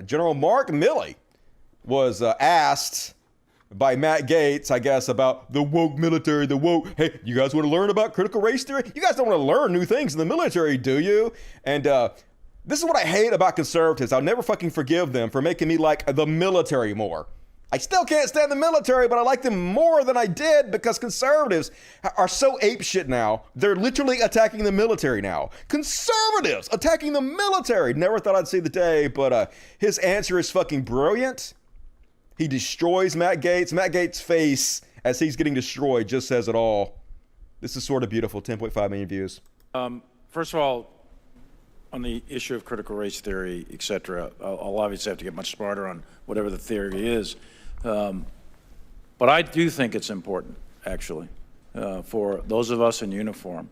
General Mark Milley was asked by Matt Gaetz, I guess, about the woke military, the woke. Hey, you guys want to learn about critical race theory? You guys don't want to learn new things in the military, do you? And this is what I hate about conservatives. I'll never fucking forgive them for making me like the military more. I still can't stand the military, but I like them more than I did because conservatives are so apeshit now. They're literally attacking the military now. Conservatives attacking the military. Never thought I'd see the day, but his answer is fucking brilliant. He destroys Matt Gaetz. Matt Gaetz' face as he's getting destroyed just says it all. This is sort of beautiful. 10.5 million views. First of all, on the issue of critical race theory, et cetera, I'll obviously have to get much smarter on whatever the theory is. But I do think it's important, actually, for those of us in uniform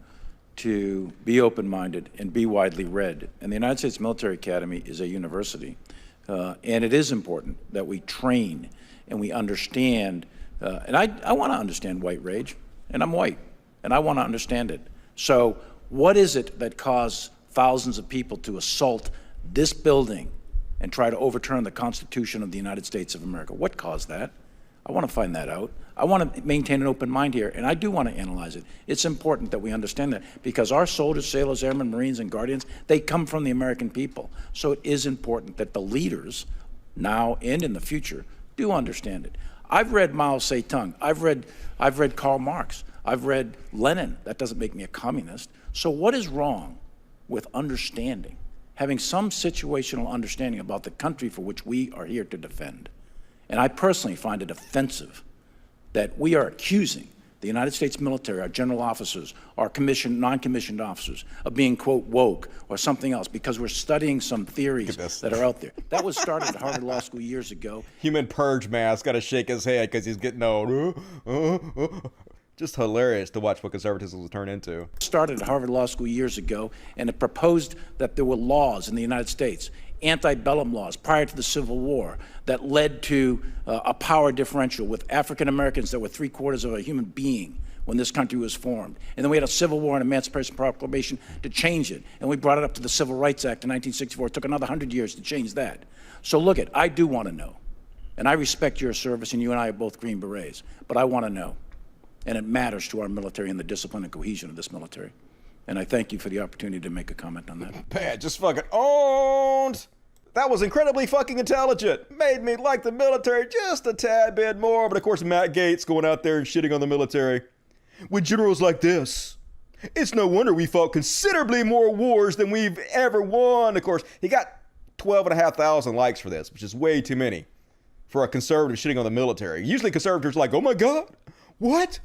to be open-minded and be widely read. And the United States Military Academy is a university. And it is important that we train and we understand. And I want to understand white rage, and I'm white, and I want to understand it. So what is it that caused thousands of people to assault this building and try to overturn the Constitution of the United States of America? What caused that? I want to find that out. I want to maintain an open mind here, and I do want to analyze it. It's important that we understand that because our soldiers, sailors, airmen, Marines, and Guardians, they come from the American people. So it is important that the leaders, now and in the future, do understand it. I've read Mao Zedong. I've read Karl Marx. I've read Lenin. That doesn't make me a communist. So what is wrong with understanding, having some situational understanding about the country for which we are here to defend? And I personally find it offensive that we are accusing the United States military, our general officers, our commissioned, non-commissioned officers of being, quote, woke or something else because we're studying some theories that are out there. That was started at Harvard Law School years ago. Human purge mask, got to shake his head because he's getting old. Just hilarious to watch what conservatism will turn into. Started at Harvard Law School years ago, and it proposed that there were laws in the United States, antebellum laws prior to the Civil War, that led to a power differential with African Americans that were 3/4 of a human being when this country was formed. And then we had a Civil War and Emancipation Proclamation to change it. And we brought it up to the Civil Rights Act in 1964. It took another 100 years to change that. So look it, I do want to know. And I respect your service, and you and I are both Green Berets. But I want to know. And it matters to our military and the discipline and cohesion of this military. And I thank you for the opportunity to make a comment on that. Bad, just fucking owned. That was incredibly fucking intelligent. Made me like the military just a tad bit more. But of course, Matt Gaetz going out there and shitting on the military. With generals like this, it's no wonder we fought considerably more wars than we've ever won. Of course, he got 12,500 likes for this, which is way too many for a conservative shitting on the military. Usually conservatives are like, oh my God, what?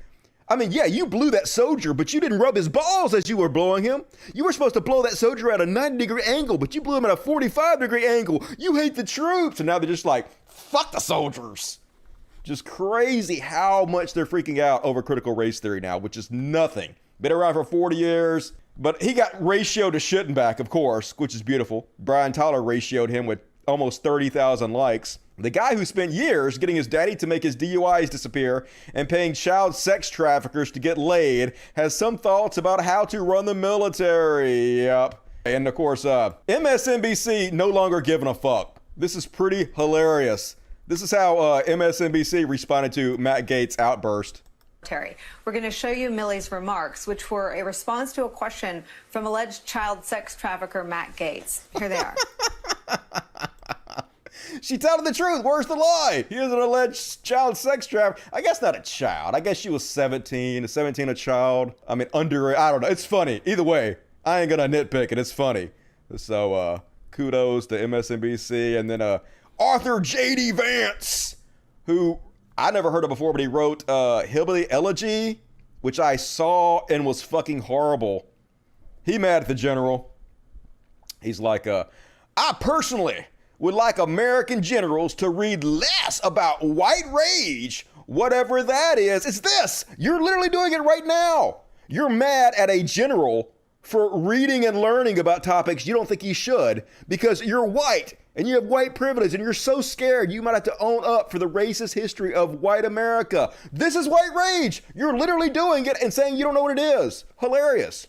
I mean, yeah, you blew that soldier, but you didn't rub his balls as you were blowing him. You were supposed to blow that soldier at a 90-degree angle, but you blew him at a 45-degree angle. You hate the troops. And now they're just like, fuck the soldiers. Just crazy how much they're freaking out over critical race theory now, which is nothing. Been around for 40 years. But he got ratioed to Schittenbach, of course, which is beautiful. Brian Tyler ratioed him with almost 30,000 likes. The guy who spent years getting his daddy to make his DUIs disappear and paying child sex traffickers to get laid has some thoughts about how to run the military. Yep. And of course, MSNBC no longer giving a fuck. This is pretty hilarious. This is how MSNBC responded to Matt Gaetz' outburst. We're going to show you Milley's remarks, which were a response to a question from alleged child sex trafficker Matt Gaetz. Here they are. She telling the truth. Where's the lie? He is an alleged child sex trafficker. I guess not a child. I guess she was 17. Is 17 a child? I mean, under, I don't know. It's funny. Either way, I ain't gonna nitpick it. It's funny. So, kudos to MSNBC. And then Arthur J.D. Vance, who I never heard of before, but he wrote Hillbilly Elegy, which I saw and was fucking horrible. He mad at the general. He's like, I personally would like American generals to read less about white rage, whatever that is. It's this. You're literally doing it right now. You're mad at a general for reading and learning about topics you don't think he should because you're white and you have white privilege and you're so scared you might have to own up for the racist history of white America. This is white rage. You're literally doing it and saying you don't know what it is. Hilarious.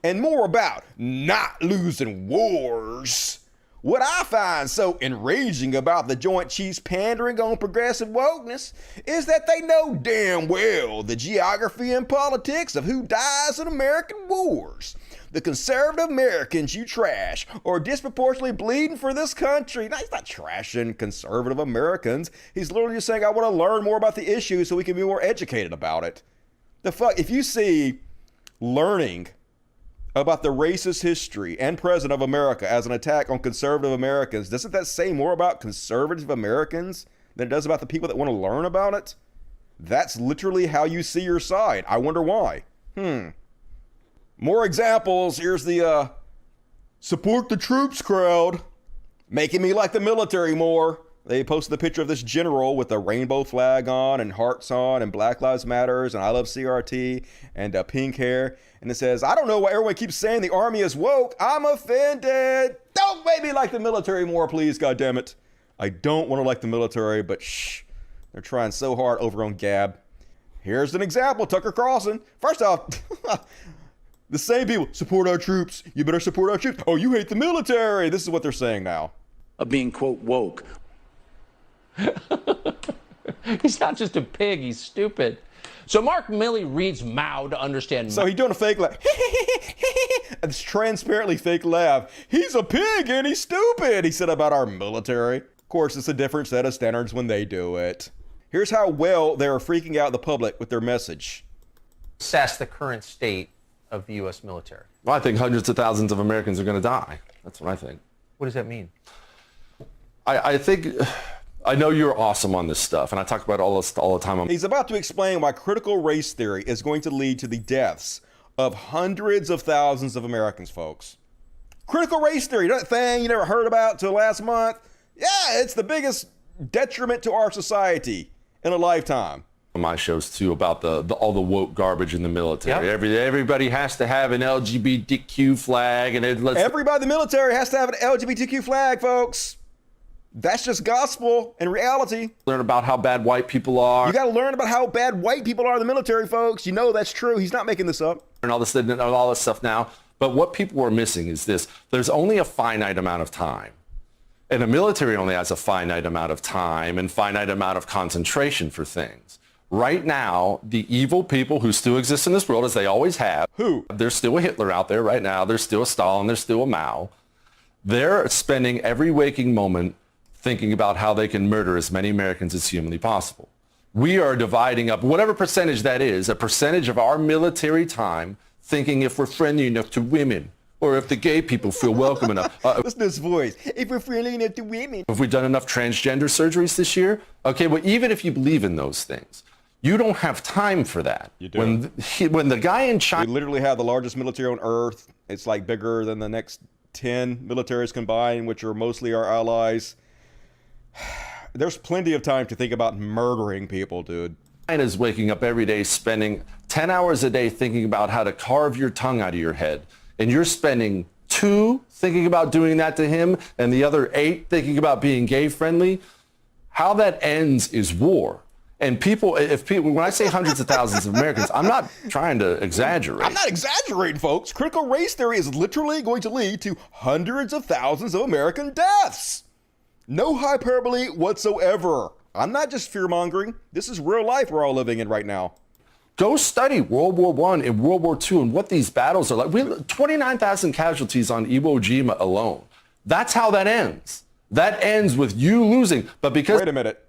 And more about not losing wars. What I find so enraging about the Joint Chiefs pandering on progressive wokeness is that they know damn well the geography and politics of who dies in American wars. The conservative Americans you trash are disproportionately bleeding for this country. Now, he's not trashing conservative Americans. He's literally just saying, I want to learn more about the issue so we can be more educated about it. The fuck, if you see learning about the racist history and present of America as an attack on conservative Americans, doesn't that say more about conservative Americans than it does about the people that want to learn about it? That's literally how you see your side. I wonder why. More examples. Here's the support the troops crowd, making me like the military more. They posted the picture of this general with a rainbow flag on and hearts on and Black Lives Matters and I love CRT and pink hair. And it says, I don't know why everyone keeps saying the army is woke. I'm offended. Don't make me like the military more, please, goddammit. I don't want to like the military, but shh, they're trying so hard over on Gab. Here's an example, Tucker Carlson. First off, the same people, support our troops. You better support our troops. Oh, you hate the military. This is what they're saying now. Of being, quote, woke. He's not just a pig, he's stupid. So Mark Milley reads Mao to understand. So he's doing a fake laugh. It's transparently fake laugh. He's a pig and he's stupid, he said about our military. Of course, it's a different set of standards when they do it. Here's how well they're freaking out the public with their message. Assess the current state of the U.S. military. Well, I think hundreds of thousands of Americans are going to die. That's what I think. What does that mean? I think, I know you're awesome on this stuff, and I talk about all this all the time. He's about to explain why critical race theory is going to lead to the deaths of hundreds of thousands of Americans, folks. Critical race theory, that thing you never heard about till last month. Yeah, it's the biggest detriment to our society in a lifetime. My shows too about all the woke garbage in the military. Yep. Everybody has to have an LGBTQ flag, and Everybody in the military has to have an LGBTQ flag, folks. That's just gospel and reality. learn about how bad white people are. You got to learn about how bad white people are in the military, folks. You know that's true. He's not making this up. And all this stuff now. But what people are missing is this: there's only a finite amount of time. And the military only has a finite amount of time and finite amount of concentration for things. Right now, the evil people who still exist in this world, as they always have. Who? There's still a Hitler out there right now. There's still a Stalin. There's still a Mao. They're spending every waking moment thinking about how they can murder as many Americans as humanly possible. We are dividing up, whatever percentage that is, a percentage of our military time thinking if we're friendly enough to women, or if the gay people feel welcome enough. Listen to this voice. If we're friendly enough to women. Have we done enough transgender surgeries this year? Okay, well, even if you believe in those things, you don't have time for that. You do. When the guy in We China... literally have the largest military on earth. It's like bigger than the next 10 militaries combined, which are mostly our allies. There's plenty of time to think about murdering people, dude. China's waking up every day spending 10 hours a day thinking about how to carve your tongue out of your head. And you're spending 2 thinking about doing that to him and the other 8 thinking about being gay friendly. How that ends is war. And when I say hundreds of thousands of Americans, I'm not trying to exaggerate. I'm not exaggerating, folks. Critical race theory is literally going to lead to hundreds of thousands of American deaths. No hyperbole whatsoever. I'm not just fear-mongering. This is real life we're all living in right now. Go study World War I and World War II and what these battles are like. 29,000 casualties on Iwo Jima alone. That's how that ends. That ends with you losing. But because... Wait a minute.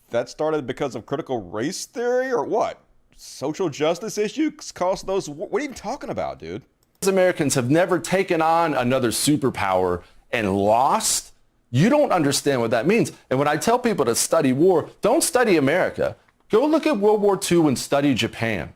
That started because of critical race theory or what? Social justice issues caused those... What are you even talking about, dude? Americans have never taken on another superpower and lost, you don't understand what that means. And when I tell people to study war, don't study America. Go look at World War II and study Japan.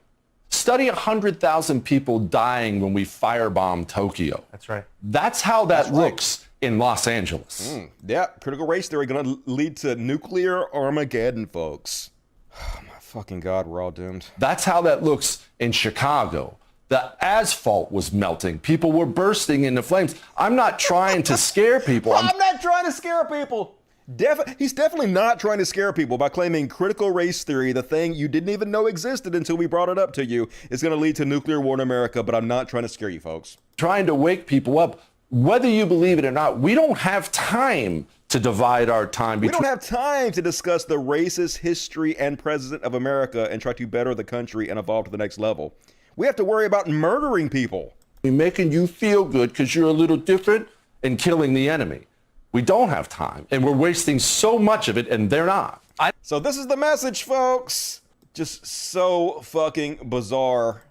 Study 100,000 people dying when we firebombed Tokyo. That's right. That's how that looks in Los Angeles. Yeah, critical race theory going to lead to nuclear Armageddon, folks. Oh, my fucking God, we're all doomed. That's how that looks in Chicago. The asphalt was melting. People were bursting into flames. I'm not trying to scare people. I'm not trying to scare people. He's definitely not trying to scare people by claiming critical race theory, the thing you didn't even know existed until we brought it up to you, is going to lead to nuclear war in America, but I'm not trying to scare you folks. Trying to wake people up. Whether you believe it or not, we don't have time to divide our time We between. don't have time to discuss the racist history and president of America and try to better the country and evolve to the next level. We have to worry about murdering people. Making you feel good because you're a little different and killing the enemy. We don't have time, and we're wasting so much of it, and they're not. So this is the message, folks. Just so fucking bizarre.